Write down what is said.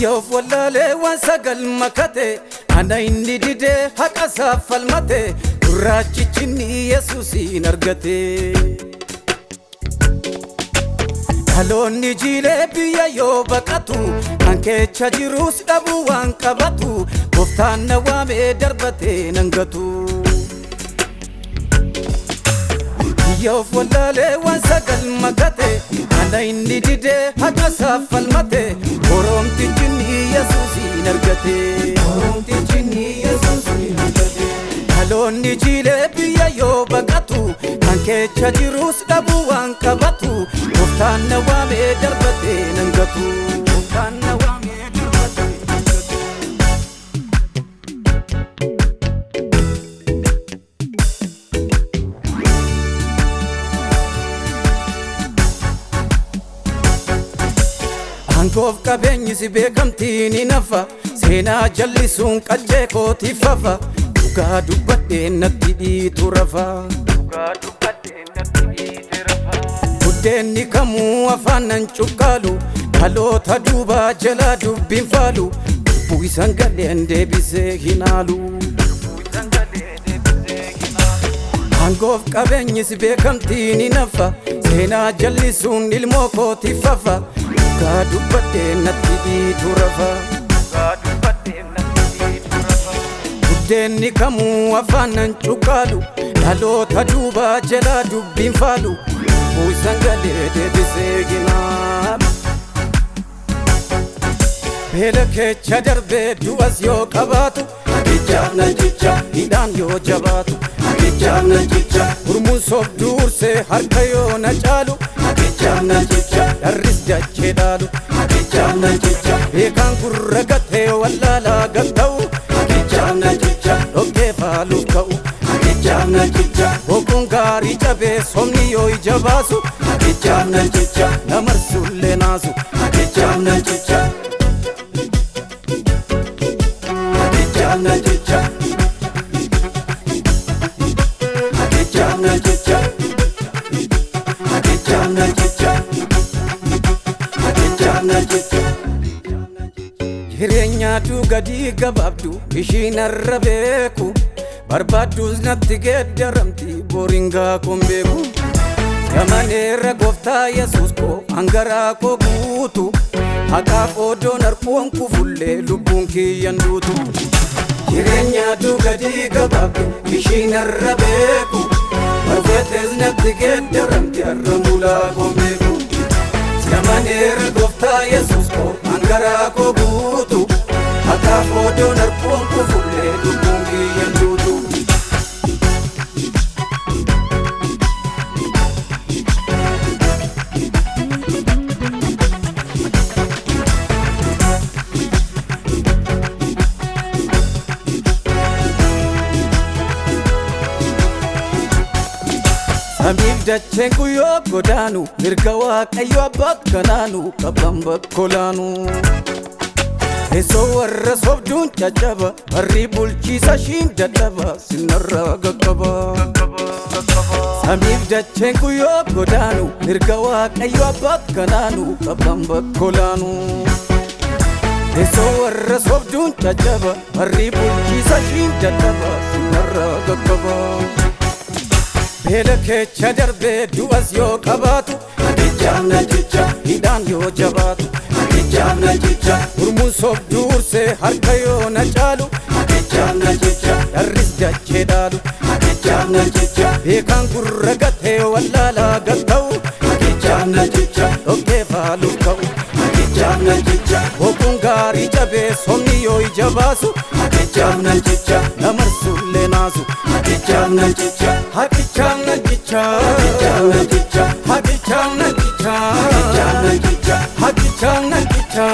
Yoof wallaalee waan sagal makate ana inni didee haqa saffalmate gurraachichinni Yesuusin argate. Dhaloonni jiilee biyya yoo baqatu kan keessa jirus dhabuu waan qabatu gooftaan na waamee darbatee nan gatu. Yoof wallaalee waan sagal makate ana inni didee haqa saffalmate oromtichinni Yesuusin argate. Oromtichinni Yesuusin argate. Dhaloonni jiilee biyya yoo baqatu kan keessa jirus dhabuu waan qabatu gooftaan na waamee darbatee nan gatu. Gooftaan na waamee darbatee nan gatu. Angoof qabeenyis beekamtiin ni nafa seenaa jallisuun qaccee kootiif hafa dhugaa dubbadhee natti dhiitu rafa. Dhugaa dubbadhee natti dhiitu rafa. Buddeenni kamuu afaan nan cuqqaalu dhaloota duubaa jalaa dubbiin faalu lubbuu isan galeen deebisee hin haalu. Angoof qabeenyis beekamtiin ni nafa seenaa jallisuun ilmoo kootiif hafa dhugaa dubbadhee natti dhiitu rafa. Dhugaa dubbadhee natti dhiitu rafa. Buddeenni kamuu afaan nan cuqqaalu dhaloota duubaa jalaa dubbiin faalu lubbuu isan galee deebisee hin haalu. Beela keessa darbee du'as yoo qabaatu hagichaaf nan cicha hidhaan yoo jabaatu hagichaaf nan cicha gurmuun sobduu ursee harka yoo na caalu hagichaaf nan cicha dharris dachee dhaalu hagichaaf nan cicha beekaan gurra gatee wallaalaa gatta'u hagichaaf nan cicha dhoggee faaluuf ka'u hagichaaf nan cicha boquun gaarii cabee somni yoo ija baasu hagichaaf nan cicha namarsullee naasu hagichaaf nan cicha. Hagichaaf nan cicha. Hagichaaf nan cicha. Hagichaaf nan cicha. Hagichaaf nan cicha. Jireenyaatu gadi gabaabdu ishiin arra beeku barbaadduus natti geeddaramti booringaa koon beeku. Gamaneerra gooftaa Yesuus koo hangaraa koo guutu haqaaf odoon harkuun kufullee lubbuun kiyyan duutu. Jireenyaatu gadi gabaabdu ishiin arra beeku barbaaddees natti geeddaramti arra mulaa koon beeku. Gamaneerra gooftaa Yesuus koo hangaraa koo guutu haqaaf odoon harkuun kufullee lubbuun kiyyan duutu. Samiif dacheen guyyoo godaanu mirga waaqayyo abbaat kanaanu qabban bakkolaanu. Teessoo warra sobduun caccaba barri bulchiisa shiin dadhaba sinarraa gaggaba. Samiif dacheen guyyoo godaanu mirga waaqayyo abbaat kanaanu qabban bakkolaanu. Teessoo warra sobduun caccaba barri bulchiisa shiin dadhaba sinarraa gaggaba. Beela keessa darbee du'as yoo qabaatu hagichaaf nan cicha hidhaan yoo jabaatu hagichaaf nan cicha gurmuun sobduu ursee harka yoo na caalu hagichaaf nan cicha dharris dachee dhaalu hagichaaf nan cicha beekaan gurra gatee wallaalaa gatta'u hagichaaf nan cicha dhoggee faaluuf ka'u hagichaaf nan cicha boquun gaarii cabee somni yoo ija baasu hagichaaf nan cicha namarsullee naasu hagichaaf nan cicha. Hagichaaf nan cicha. Hagichaaf nan cicha. Hagichaaf nan cicha. Hagichaaf nan cicha. Hagichaaf nan cicha.